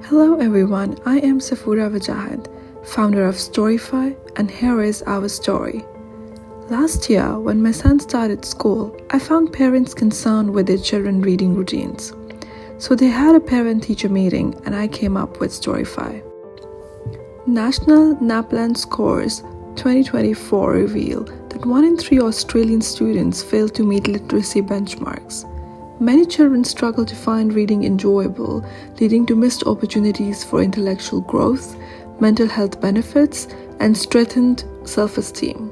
Hello everyone, I am Safura Vajahid, founder of Storify, and here is our story. Last year, when my son started school, I found parents concerned with their children reading routines. So they had a parent-teacher meeting and I came up with Storify. National NAPLAN scores 2024 reveal that 1 in 3 Australian students fail to meet literacy benchmarks. Many children struggle to find reading enjoyable, leading to missed opportunities for intellectual growth, mental health benefits, and strengthened self-esteem.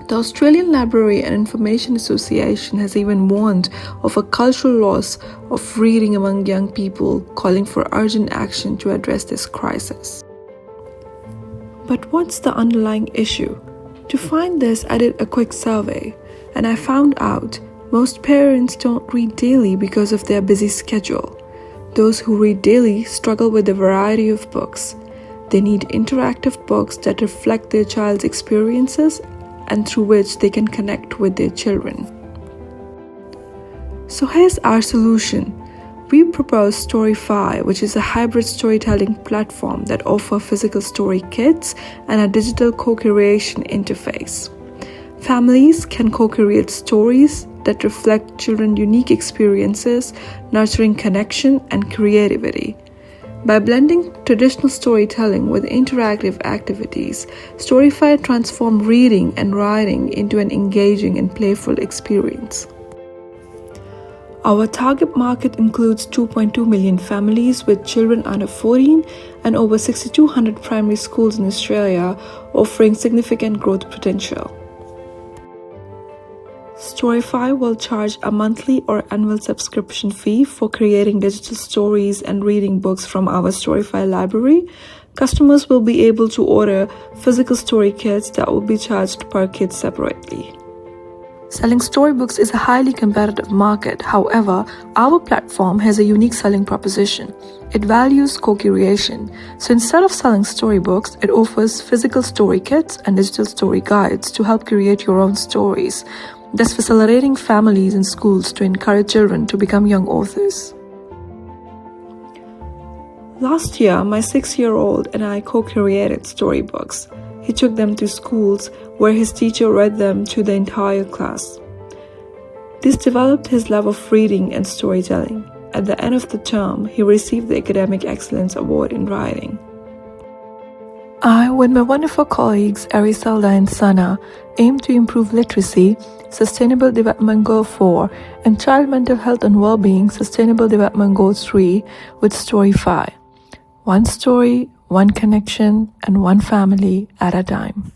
The Australian Library and Information Association has even warned of a cultural loss of reading among young people, calling for urgent action to address this crisis. But what's the underlying issue? To find this, I did a quick survey, and I found out most parents don't read daily because of their busy schedule. Those who read daily struggle with a variety of books. They need interactive books that reflect their child's experiences and through which they can connect with their children. So here's our solution. We propose Storify, which is a hybrid storytelling platform that offers physical story kits and a digital co-creation interface. Families can co-create stories that reflect children's unique experiences, nurturing connection and creativity. By blending traditional storytelling with interactive activities, Storify transforms reading and writing into an engaging and playful experience. Our target market includes 2.2 million families with children under 14 and over 6,200 primary schools in Australia, offering significant growth potential. Storify will charge a monthly or annual subscription fee for creating digital stories and reading books from our Storify library. Customers will be able to order physical story kits that will be charged per kit separately. Selling storybooks is a highly competitive market. However, our platform has a unique selling proposition. It values co-creation. So instead of selling storybooks, it offers physical story kits and digital story guides to help create your own stories, thus facilitating families and schools to encourage children to become young authors. Last year, my 6-year-old and I co-created storybooks. He took them to schools where his teacher read them to the entire class. This developed his love of reading and storytelling. At the end of the term, he received the Academic Excellence Award in Writing. I, with my wonderful colleagues Ariselda and Sana, aim to improve literacy, Sustainable Development Goal 4, and Child Mental Health and Wellbeing, Sustainable Development Goal 3 with Storify. One story, one connection, and one family at a time.